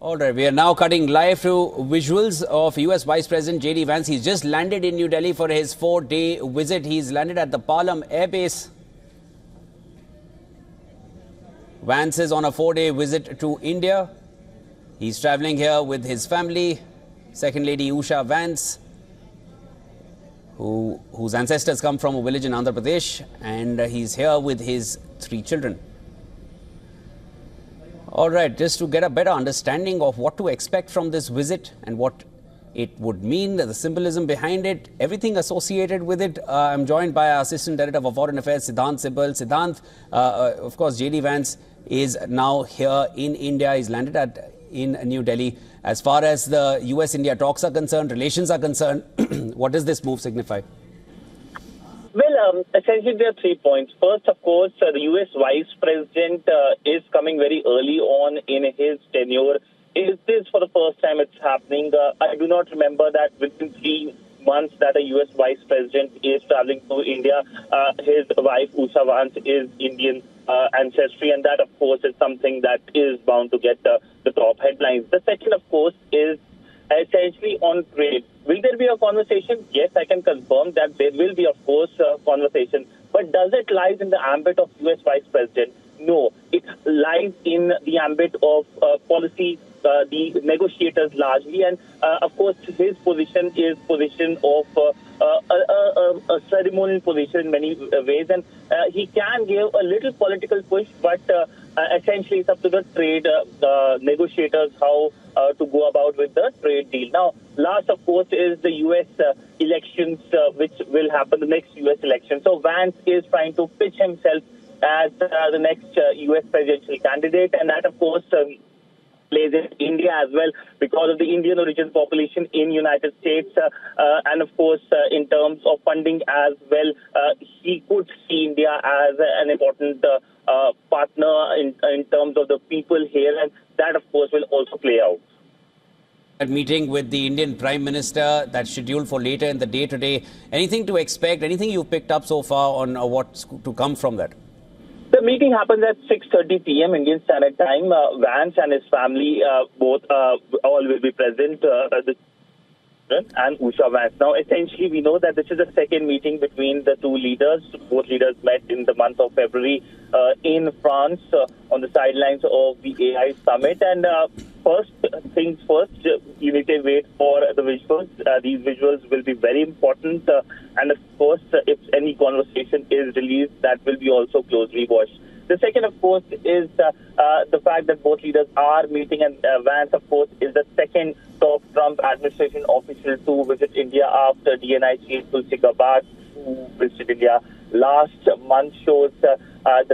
All right, we are now cutting live to visuals of US Vice President J.D. Vance. He's just landed in New Delhi for his 4-day visit. He's landed at the Palam Air Base. Vance is on a 4-day visit to India. He's traveling here with his family, Second Lady Usha Vance, whose ancestors come from a village in Andhra Pradesh, and he's here with his 3 children. All right, just to get a better understanding of what to expect from this visit and what it would mean, the symbolism behind it, everything associated with it, I'm joined by our Assistant Director for Foreign Affairs, Siddhant Sibal. Siddhant, of course, J.D. Vance is now here in India. He's landed in New Delhi. As far as the US-India talks are concerned, relations are concerned, what does this move signify? Well, essentially there are 3 points. First, of course, the U.S. Vice President is coming very early on in his tenure. Is this for the first time it's happening? I do not remember that within 3 months that a U.S. Vice President is traveling to India. His wife, Usha Vance, is Indian ancestry, and that, of course, is something that is bound to get the top headlines. The second, of course, is essentially on trade. Will there be a conversation? Yes, I can confirm that there will be, of course, a conversation. But does it lie in the ambit of U.S. Vice President? No, it lies in the ambit of policy, the negotiators largely. And, of course, his position is position of a ceremonial position in many ways. And he can give a little political push, but essentially it's up to the trade negotiators how to go about with the trade deal. Now, last, of course, is the U.S. Elections, which will happen, the next U.S. election. So Vance is trying to pitch himself as the next U.S. presidential candidate, and that, of course, plays in India as well because of the Indian origin population in United States, and of course, in terms of funding as well, he could see India as an important partner in terms of the people here, and that, of course, will also play out. That meeting with the Indian Prime Minister that's scheduled for later in the day today. Anything to expect? Anything you've picked up so far on what's to come from that? The meeting happens at 6:30 p.m. Indian Standard Time. Vance and his family both all will be present. And Usha Vance. Now, essentially, we know that this is the second meeting between the two leaders. Both leaders met in the month of February in France on the sidelines of the AI summit. And first things first, you need to wait for the visuals. These visuals will be very important. And of course, if any conversation is released, that will be also closely watched. The second, of course, is the fact that both leaders are meeting, and Vance, of course, is the second top Trump administration official to visit India after DNI chief Tulsi Gabbard, who visited India last month, shows that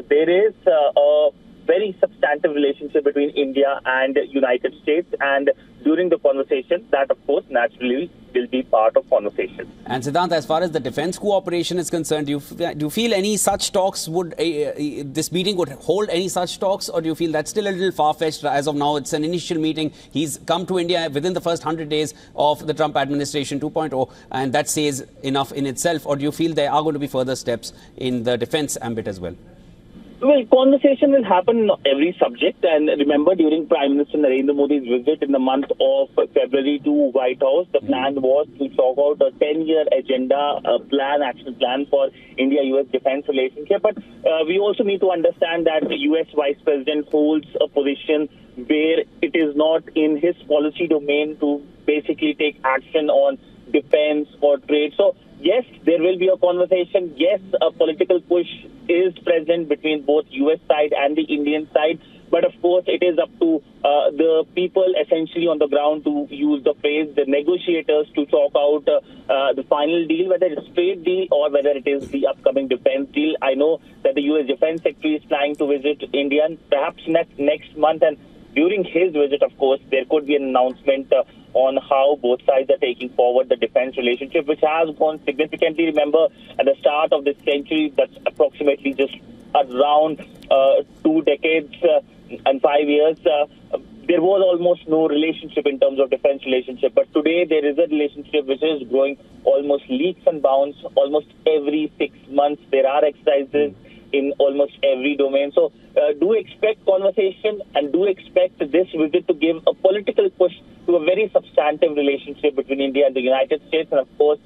there is a very substantive relationship between India and United States, and during the conversation, that, of course, naturally will be part of conversation. And Siddhant, as far as the defense cooperation is concerned, do you feel any such talks would, this meeting would hold any such talks, or do you feel that's still a little far-fetched as of now? It's an initial meeting. He's come to India within the first 100 days of the Trump administration 2.0, and that says enough in itself, or do you feel there are going to be further steps in the defense ambit as well? Well, conversation will happen on every subject, and remember, during Prime Minister Narendra Modi's visit in the month of February to White House, the plan was to chalk out a 10-year agenda, action plan for India-US defense relationship. But we also need to understand that the US Vice President holds a position where it is not in his policy domain to basically take action on defense or trade. So, yes, there will be a conversation. Yes, a political push is present between both U.S. side and the Indian side. But, of course, it is up to the people essentially on the ground, to use the phrase, the negotiators, to chalk out the final deal, whether it's trade deal or whether it is the upcoming defense deal. I know that the U.S. Defense Secretary is planning to visit India perhaps next month, and during his visit, of course, there could be an announcement on how both sides are taking forward the defense relationship, which has grown significantly. Remember, at the start of this century, that's approximately just around 2 decades and 5 years, there was almost no relationship in terms of defense relationship. But today, there is a relationship which is growing almost leaps and bounds. Almost every 6 months, there are exercises. in almost every domain. So do expect conversation and do expect this visit to give a political push to a very substantive relationship between India and the United States. And of course,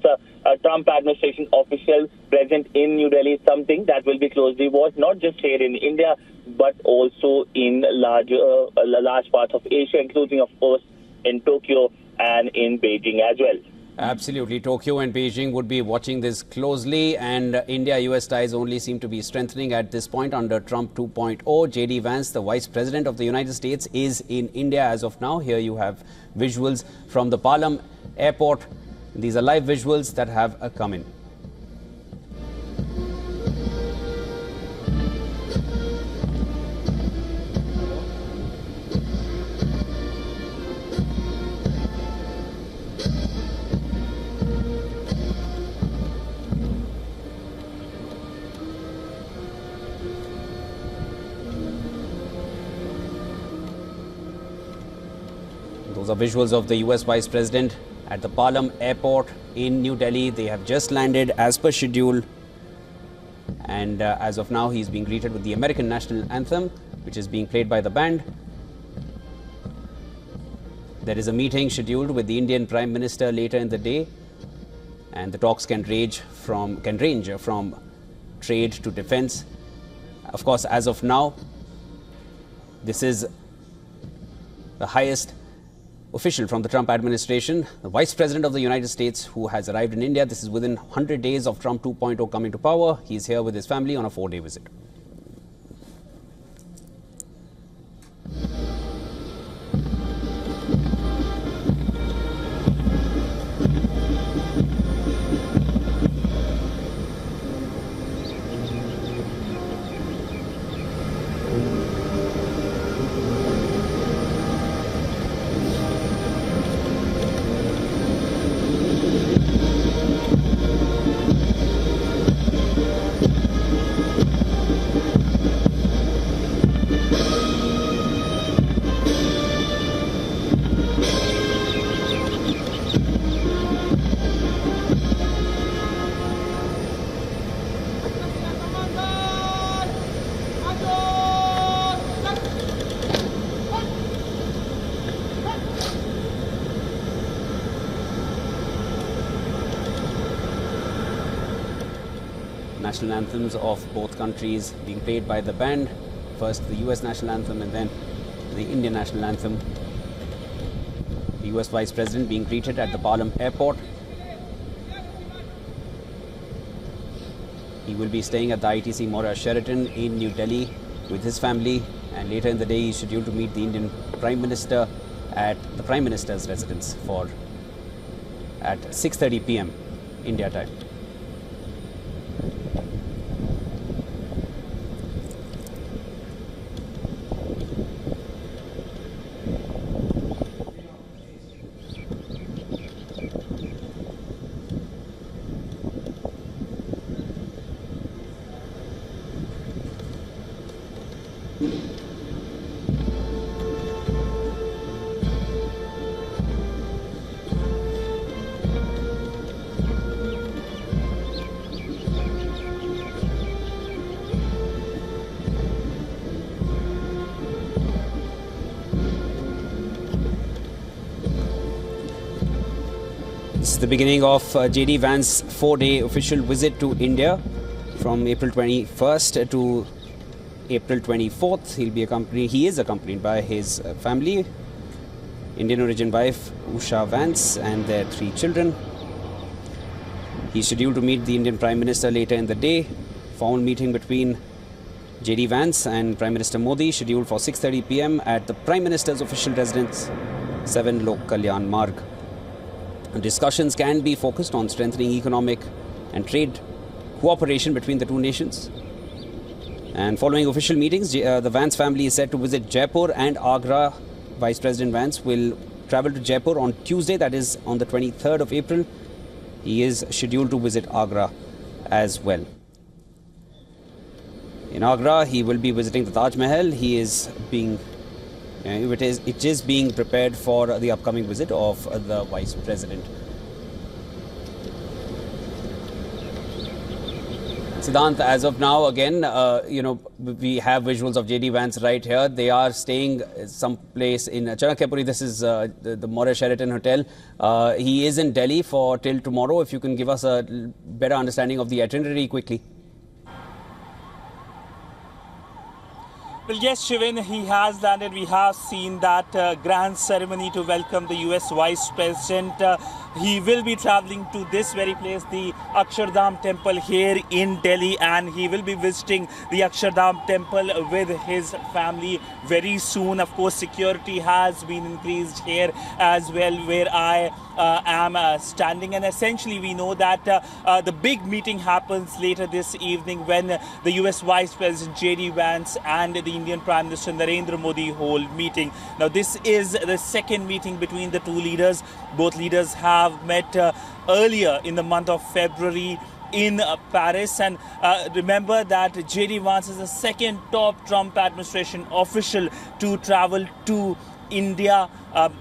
Trump administration officials present in New Delhi is something that will be closely watched, not just here in India, but also in large parts of Asia, including, of course, in Tokyo and in Beijing as well. Absolutely. Tokyo and Beijing would be watching this closely, and India-US ties only seem to be strengthening at this point under Trump 2.0. J.D. Vance, the Vice President of the United States, is in India as of now. Here you have visuals from the Palam airport. These are live visuals that have come in. Those are visuals of the US Vice President at the Palam airport in New Delhi. They have just landed as per schedule. And as of now, he's being greeted with the American national anthem, which is being played by the band. There is a meeting scheduled with the Indian Prime Minister later in the day. And the talks can range from trade to defense. Of course, as of now, this is the highest official from the Trump administration, the Vice President of the United States, who has arrived in India. This is within 100 days of Trump 2.0 coming to power. He's here with his family on a 4-day visit. National anthems of both countries being played by the band. First the US national anthem and then the Indian national anthem. The US Vice President being greeted at the Palam airport. He will be staying at the ITC Mora Sheraton in New Delhi with his family, and later in the day he is scheduled to meet the Indian Prime Minister at the Prime Minister's residence at 6:30 p.m. India time. This is the beginning of J.D. Vance's 4-day official visit to India from April 21st to April 24th. He is accompanied by his family, Indian origin wife Usha Vance and their 3 children. He's scheduled to meet the Indian Prime Minister later in the day. Formal meeting between J.D. Vance and Prime Minister Modi scheduled for 6:30 p.m. at the Prime Minister's official residence, 7 Lok Kalyan Marg. Discussions can be focused on strengthening economic and trade cooperation between the two nations. And following official meetings, the Vance family is set to visit Jaipur and Agra. Vice President Vance will travel to Jaipur on Tuesday, that is on the 23rd of April. He is scheduled to visit Agra as well. In Agra, he will be visiting the Taj Mahal. It is being prepared for the upcoming visit of the Vice President. Siddhant, as of now, again, we have visuals of JD Vance right here. They are staying someplace in Chanakyapuri. This is the Moray Sheraton Hotel. He is in Delhi for till tomorrow. If you can give us a better understanding of the itinerary quickly. Well, yes, Shivin, he has landed. We have seen that grand ceremony to welcome the US Vice President. He will be traveling to this very place, the Akshardham Temple here in Delhi, and he will be visiting the Akshardham Temple with his family very soon. Of course, security has been increased here as well, where I am standing, and essentially we know that the big meeting happens later this evening when the US Vice President JD Vance and the Indian Prime Minister Narendra Modi hold meeting. Now, this is the second meeting between the two leaders. Both leaders have met earlier in the month of February in Paris, and remember that JD Vance is the second top Trump administration official to travel to India.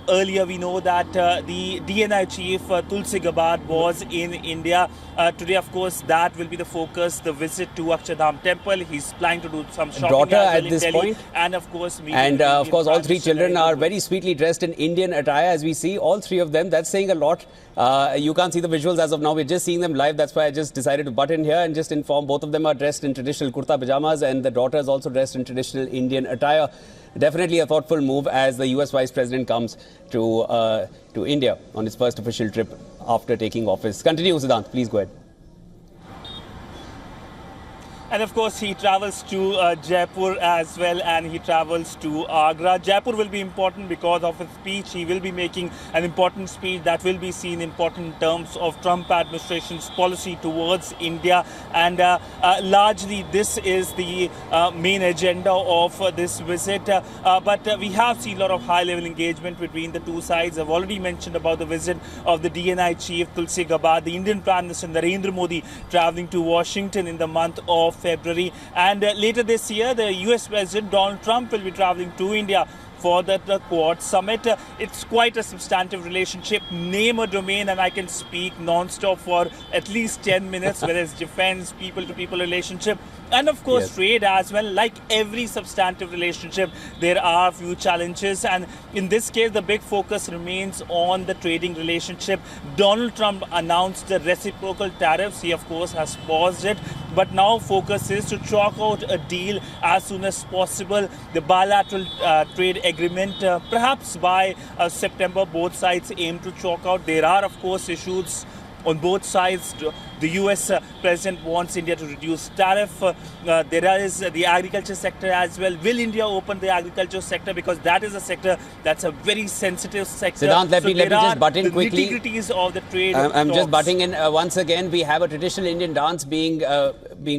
Earlier we know that the DNI chief Tulsi Gabbard was in India. Today, of course, that will be the focus, the visit to Akshardham Temple. He's planning to do some shopping daughter as well at in this Delhi, point. and of course, all three children are very sweetly dressed in Indian attire, as we see all three of them. That's saying a lot. You can't see the visuals as of now. We're just seeing them live. That's why I just decided to butt in here and just inform. Both of them are dressed in traditional kurta pajamas, and the daughter is also dressed in traditional Indian attire. Definitely a thoughtful move as the US Vice President comes to India on his first official trip after taking office. Continue, Siddhant. Please go ahead. And of course, he travels to Jaipur as well, and he travels to Agra. Jaipur will be important because of his speech. He will be making an important speech that will be seen important in terms of Trump administration's policy towards India. And largely, this is the main agenda of this visit. But we have seen a lot of high-level engagement between the two sides. I've already mentioned about the visit of the DNI chief Tulsi Gabbard, the Indian Prime Minister Narendra Modi traveling to Washington in the month of February, and later this year the US President Donald Trump will be traveling to India for the Quad Summit. It's quite a substantive relationship. Name a domain and I can speak non-stop for at least 10 minutes, whether it's defense, people-to-people relationship, and of course trade as well. Like every substantive relationship, there are a few challenges, and in this case the big focus remains on the trading relationship. Donald Trump announced the reciprocal tariffs. He of course has paused it, but now focus is to chalk out a deal as soon as possible. The bilateral trade agreement, perhaps by September, both sides aim to chalk out. There are of course issues on both sides. The US president wants India to reduce tariff. There is the agriculture sector as well. Will India open the agriculture sector? Because that is a sector that's a very sensitive sector. Siddhant, let me just butt in quickly. The nitty-gritties of the trade. I'm just butting in once again. We have a traditional Indian dance being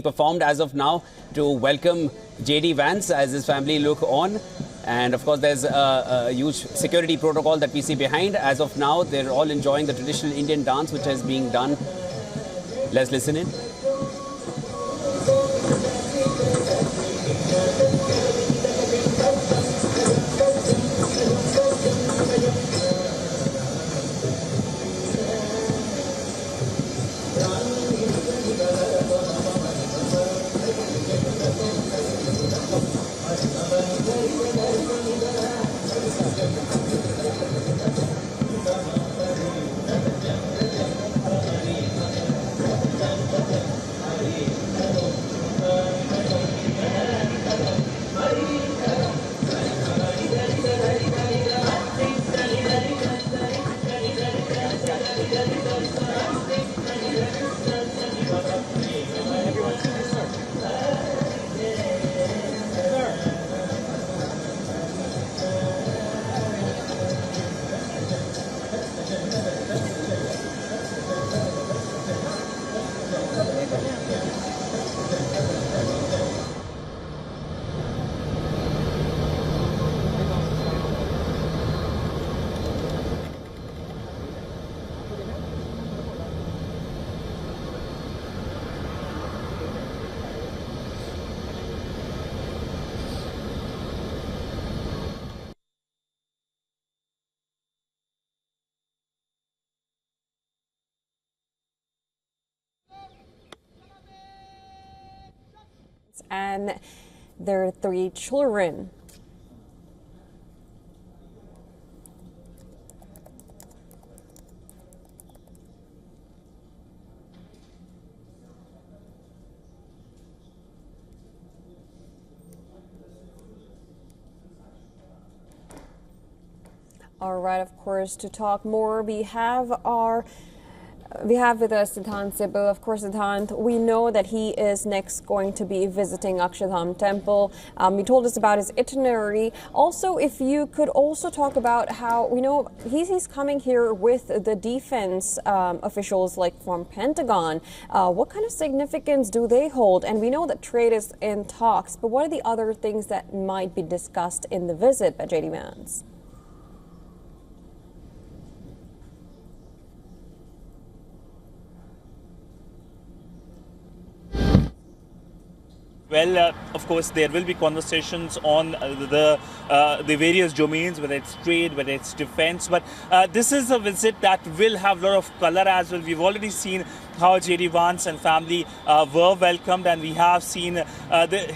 performed as of now to welcome JD Vance as his family look on. And of course, there's a huge security protocol that we see behind. As of now, they're all enjoying the traditional Indian dance, which is being done. Let's listen in. and their 3 children. All right, of course, to talk more, we have with us Siddhant Sibal. Of course, Siddhant, we know that he is next going to be visiting Akshardham Temple. He told us about his itinerary. Also, if you could also talk about how, we know he's coming here with the defense officials like from Pentagon. What kind of significance do they hold? And we know that trade is in talks, but what are the other things that might be discussed in the visit by J.D. Vance? Well, of course, there will be conversations on the various domains, whether it's trade, whether it's defense. But this is a visit that will have a lot of color as well. We've already seen how J.D. Vance and family were welcomed, and we have seen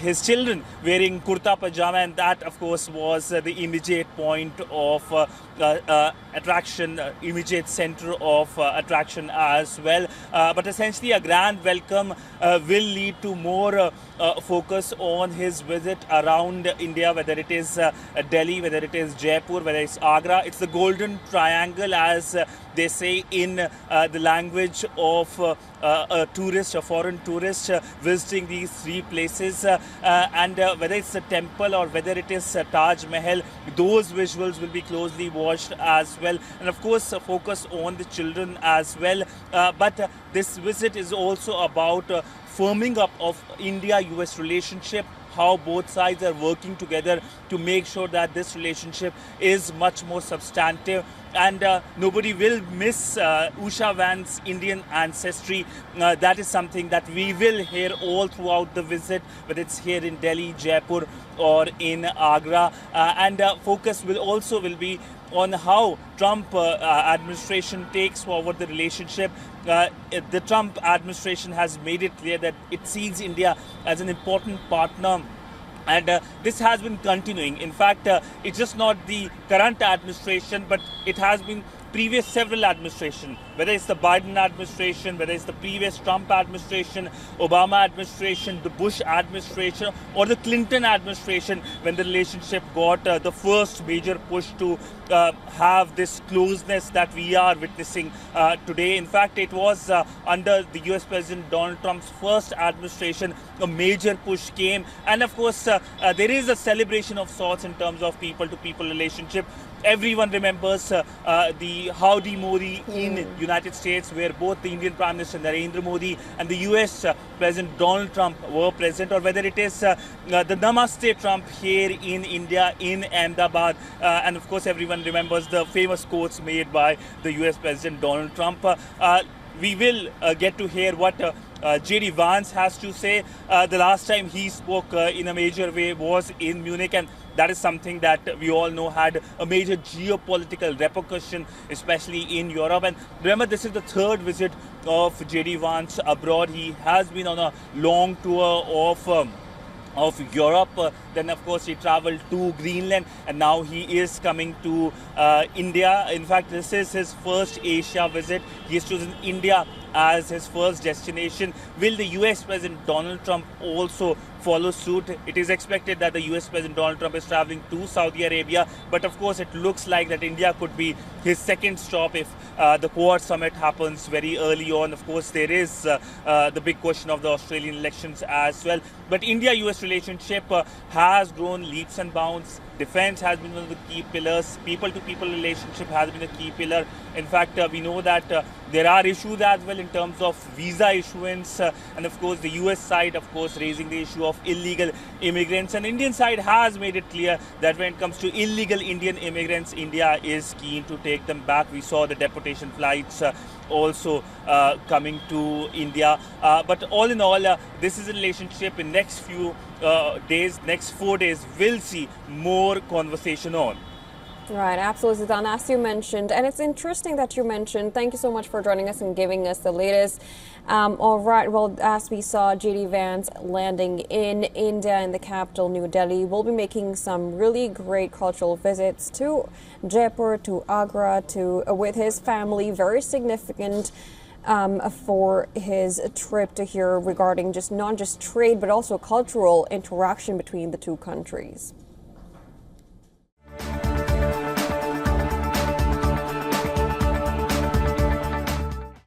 his children wearing kurta pajama, and that, of course, was the immediate point of attraction, immediate center of attraction as well. But essentially, a grand welcome will lead to more focus on his visit around India, whether it is Delhi, whether it is Jaipur, whether it's Agra. It's the golden triangle, as they say in the language of a tourist, a foreign tourist visiting these 3 places. And whether it's a temple or whether it is Taj Mahal, those visuals will be closely watched as well. And of course, focus on the children as well. But this visit is also about firming up of India-US relationship, how both sides are working together to make sure that this relationship is much more substantive. And nobody will miss Usha Vance's Indian ancestry. That is something that we will hear all throughout the visit, whether it's here in Delhi, Jaipur or in Agra. And focus will be on how Trump administration takes forward the relationship. The Trump administration has made it clear that it sees India as an important partner. And this has been continuing. In fact, it's just not the current administration, but it has been previous several administrations, whether it's the Biden administration, whether it's the previous Trump administration, Obama administration, the Bush administration, or the Clinton administration, when the relationship got the first major push to have this closeness that we are witnessing today. In fact, it was under the US President Donald Trump's first administration, a major push came. And of course, there is a celebration of sorts in terms of people-to-people relationship. Everyone remembers the Howdy Modi in United States, where both the Indian Prime Minister Narendra Modi and the US President Donald Trump were present, or whether it is the Namaste Trump here in India, in Ahmedabad. And of course, everyone remembers the famous quotes made by the US President Donald Trump. We will get to hear what J.D. Vance has to say. The last time he spoke in a major way was in Munich, and that is something that we all know had a major geopolitical repercussion, especially in Europe. And remember, this is the 3rd visit of J.D. Vance abroad. He has been on a long tour of Europe. Then of course he traveled to Greenland, and now he is coming to India. In fact, this is his first Asia visit. He has chosen India as his first destination. Will the US President Donald Trump also follow suit? It is expected that the US President Donald Trump is traveling to Saudi Arabia, but of course it looks like that India could be his second stop if the Quad Summit happens very early on. Of course, there is the big question of the Australian elections as well. But India-US relationship has grown leaps and bounds. Defense has been one of the key pillars. People-to-people relationship has been a key pillar. In fact, we know that there are issues as well in terms of visa issuance. And of course, the US side, of course, raising the issue of illegal immigrants. And Indian side has made it clear that when it comes to illegal Indian immigrants, India is keen to take them back. We saw the deportation flights also coming to India. But all in all, this is a relationship in next few days, next 4 days, we'll see more conversation on. Right, absolutely, Siddhant, as you mentioned, and it's interesting that you mentioned, thank you so much for joining us and giving us the latest. All right, well, as we saw, J.D. Vance landing in India in the capital, New Delhi, will be making some really great cultural visits to Jaipur, to Agra, with his family, very significant for his trip to here regarding not just trade, but also cultural interaction between the two countries.